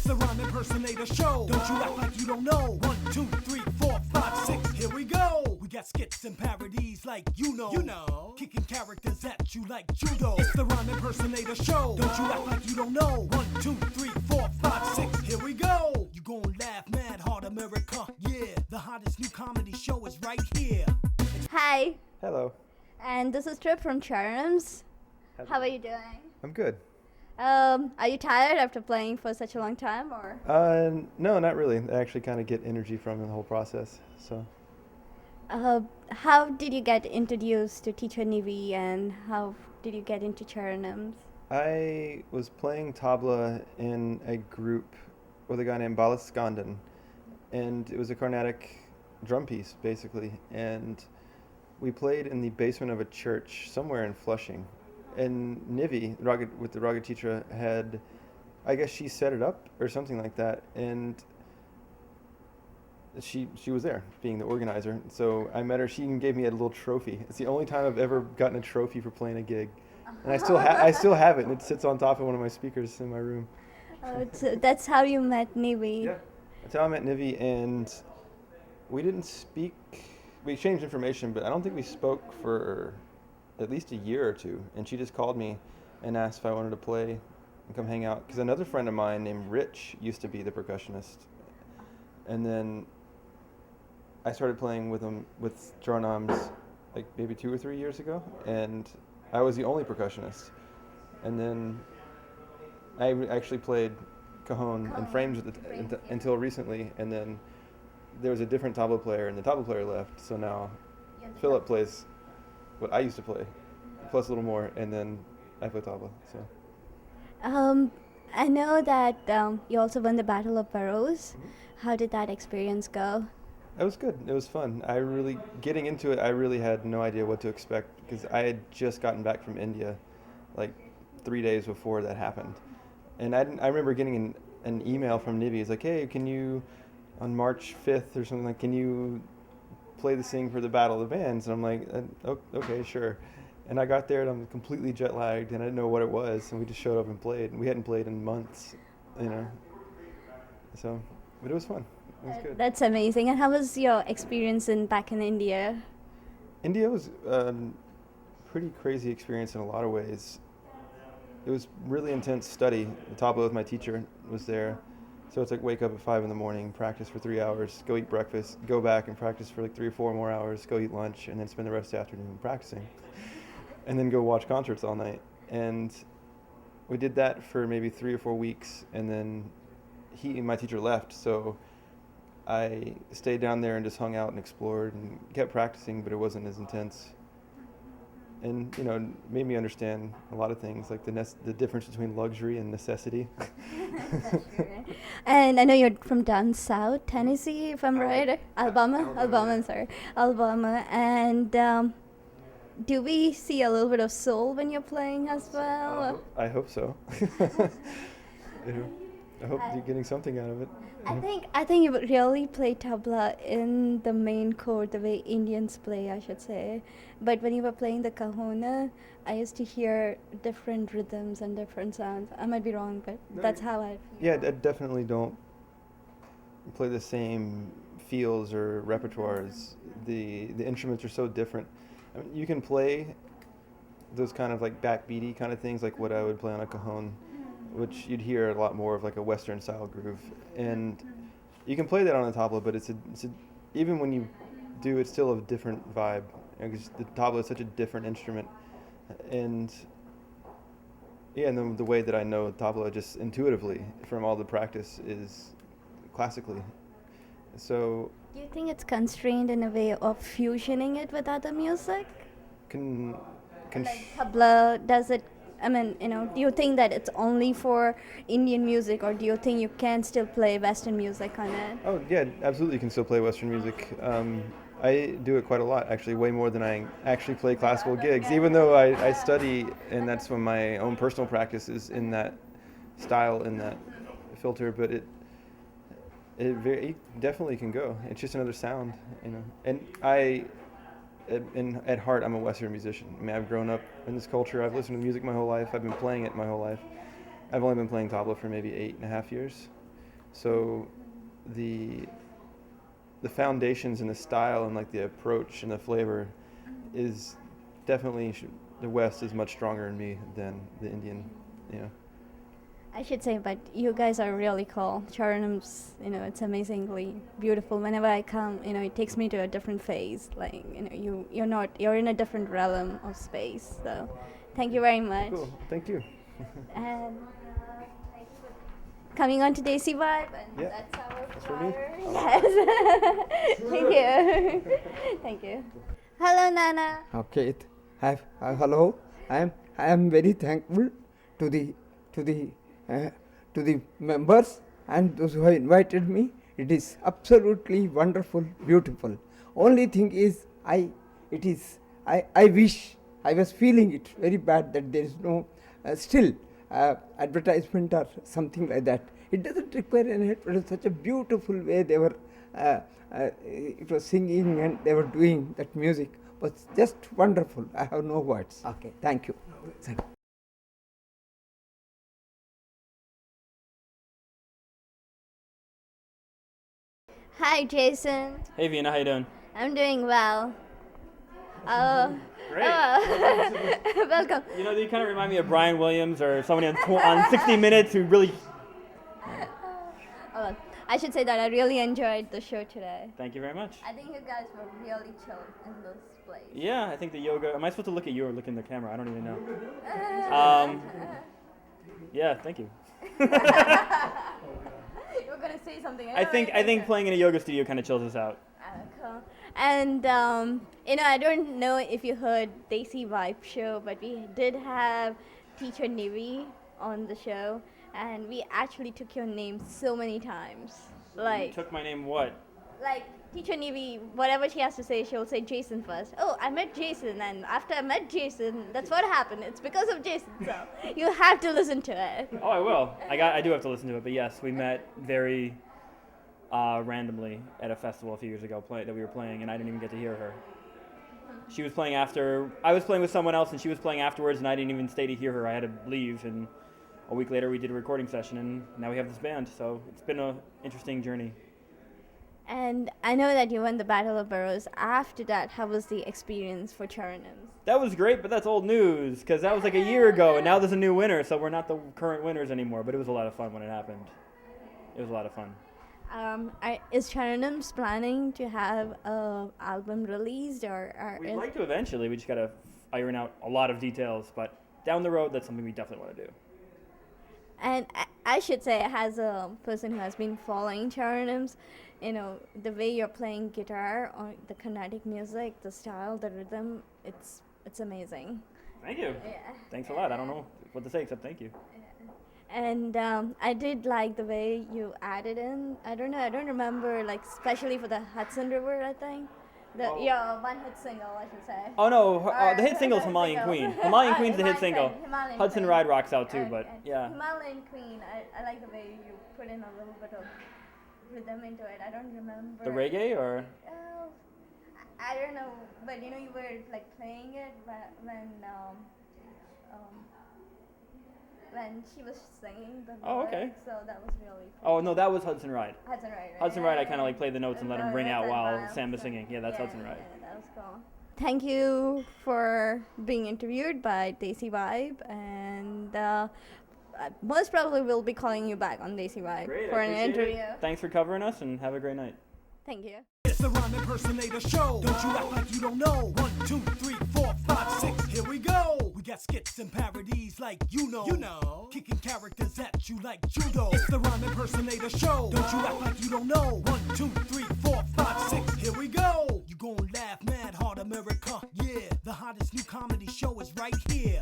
the rhyme impersonator show. Don't you act like you don't know. 1, 2, 3, 4, 5, 6, here we go. We got skits and parodies like you know. Kicking characters at you like judo. It's the rhyme impersonator show. Don't you act like you don't know. 1, 2, 3, 4, 5, 6, here we go. You gon' laugh mad hard, America, yeah. The hottest new comedy show is right here. Hi. Hello. And this is Trip from Charanams. How are you doing? I'm good. Are you tired after playing for such a long time, or? No, not really. I actually kind of get energy from the whole process. So. How did you get introduced to teacher Nivi, and how did you get into Charanams? I was playing tabla in a group with a guy named Balas Skandan, and it was a Carnatic drum piece, basically. And we played in the basement of a church somewhere in Flushing. And Nivi, with the raga teacher, had, I guess she set it up or something like that, and she was there, being the organizer. So I met her. She even gave me a little trophy. It's the only time I've ever gotten a trophy for playing a gig, and I still have it, and it sits on top of one of my speakers in my room. That's how you met Nivi. Yeah, that's how I met Nivi, and we didn't speak. We exchanged information, but I don't think we spoke for at least a year or two. And she just called me and asked if I wanted to play and come hang out. Because another friend of mine named Rich used to be the percussionist. And then I started playing with him with Charanams like maybe 2 or 3 years ago. And I was the only percussionist. And then I actually played cajon and frames until recently. And then there was a different tabla player, and the tabla player left. So now Philip plays what I used to play, plus a little more, and then I play tabla. So. I know that you also won the Battle of BOROUGHS. Mm-hmm. How did that experience go? It was good. It was fun. Getting into it, I really had no idea what to expect, because I had just gotten back from India like 3 days before that happened. And I remember getting an email from Nivi. It's like, hey, can you, on March 5th or something, like, can you play the sing for the Battle of the Bands? And I'm like, okay, sure. And I got there and I'm completely jet lagged and I didn't know what it was, and we just showed up and played, and we hadn't played in months, so, but it was fun. It was good. That's amazing. And how was your experience back in India? India was a pretty crazy experience in a lot of ways. It was really intense study. The tabla with my teacher was there. So it's like wake up at 5 a.m, practice for 3 hours, go eat breakfast, go back and practice for like 3 or 4 more hours, go eat lunch, and then spend the rest of the afternoon practicing. And then go watch concerts all night. And we did that for maybe 3 or 4 weeks, and then my teacher left, so I stayed down there and just hung out and explored and kept practicing, but it wasn't as intense. And, it made me understand a lot of things, like the difference between luxury and necessity. And I know you're from down south, Tennessee, if I'm right. Alabama. And do we see a little bit of soul when you're playing as well? I hope so. I hope you're getting something out of it. I think you would really play tabla in the main chord, the way Indians play, I should say. But when you were playing the cajon, I used to hear different rhythms and different sounds. I might be wrong, but that's how I feel. Yeah, I definitely don't play the same feels or repertoires. The instruments are so different. I mean, you can play those kind of like backbeaty kind of things, like what I would play on a cajon, which you'd hear a lot more of like a Western style groove, and you can play that on the tabla, but it's even when you do, it's still a different vibe, because the tabla is such a different instrument. And then the way that I know tabla just intuitively from all the practice is classically. So do you think it's constrained in a way of fusioning it with other music? Tabla, does it, do you think that it's only for Indian music, or do you think you can still play Western music on it? Oh, yeah, absolutely you can still play Western music. I do it quite a lot, actually, way more than I actually play classical gigs, even though I study, and that's when my own personal practice is in that style, in that filter, but it definitely can go. It's just another sound, And at heart, I'm a Western musician. I mean, I've grown up in this culture. I've listened to music my whole life. I've been playing it my whole life. I've only been playing tabla for maybe 8.5 years. So the foundations and the style and like the approach and the flavor is definitely the West is much stronger in me than the Indian, you know. I should say, but you guys are really cool. Charanams, it's amazingly beautiful. Whenever I come, it takes me to a different phase. Like, you're in a different realm of space. So, thank you very much. Cool, thank you. And thank you for coming on to Desi Vibe, and Yeah. that's our That's for me? flyer. Yes. Thank you. Thank you. Hello, Nana. Okay. Hello. I am very thankful to the members and those who have invited me. It is absolutely wonderful, beautiful. Only thing is, I wish, I was feeling it very bad that there is no still advertisement or something like that. It doesn't require any help, but it's such a beautiful way they were. It was singing and they were doing that music. Was just wonderful. I have no words. Okay, thank you. Thank you. Hi, Jason. Hey Veena, how you doing? I'm doing well. Great. Welcome. You kind of remind me of Brian Williams or somebody on 60 Minutes who really... I should say that I really enjoyed the show today. Thank you very much. I think you guys were really chill in this place. Yeah, I think the yoga... Am I supposed to look at you or look in the camera? I don't even know. Yeah, thank you. You were going to say something. I think playing in a yoga studio kind of chills us out. Cool. And, I don't know if you heard Desi Vibe show, but we did have teacher Nivi on the show. And we actually took your name so many times. You took my name what? Like, teacher Nivi, whatever she has to say, she'll say Jason first. Oh, I met Jason, and after I met Jason, that's what happened. It's because of Jason, so you have to listen to it. Oh, I will. I do have to listen to it, but yes, we met very randomly at a festival a few years ago that we were playing, and I didn't even get to hear her. She was playing after, I was playing with someone else, and she was playing afterwards, and I didn't even stay to hear her. I had to leave, and a week later we did a recording session, and now we have this band, so it's been an interesting journey. And I know that you won the Battle of Boroughs. After that, how was the experience for Charanams? That was great, but that's old news, because that was like a year ago, and now there's a new winner, so we're not the current winners anymore, but it was a lot of fun when it happened. It was a lot of fun. Is Charanams planning to have an album released, or We'd like to eventually, we just got to iron out a lot of details, but down the road, that's something we definitely want to do. And I should say, as a person who has been following Charanams, the way you're playing guitar or the Carnatic music, the style, the rhythm, it's amazing. Thank you. Yeah. Thanks a lot. I don't know what to say except thank you. And I did like the way you added in. I don't remember, like, especially for the Hudson River, I think. Yeah, one hit single, I should say. Oh no, the hit single is Himalayan Queen. Himalayan Queen's the hit single. Himalayan Hudson Queen. Ride rocks out too, but yeah. Himalayan Queen, I like the way you put in a little bit of rhythm into it. I don't remember. The reggae or? I don't know, but you were like playing it when she was singing the Oh, okay. lyrics, so that was really fun. Oh no, that was Hudson Ride. Hudson Ride. Right? Hudson Ride, I kind of like play the notes and let them ring out while Wild Sam was song. singing. Yeah, that's Hudson Ride. Yeah, that was cool. Thank you for being interviewed by Desi Vibe, and most probably we'll be calling you back on Desi Vibe Great, for I an appreciate interview. it. Thanks for covering us and have a great night. Thank you. It's the Rhyme Impersonator Show. Don't you act like you don't know. 1, 2, 3, 4, 5, 6. Here we go. We got skits and parodies like you know. Kicking characters at you like judo. It's the Rhyme Impersonator Show. Don't you act like you don't know. 1, 2, 3, 4, 5, 6. Here we go. You gon' laugh mad hard, America. Yeah, the hottest new comedy show is right here.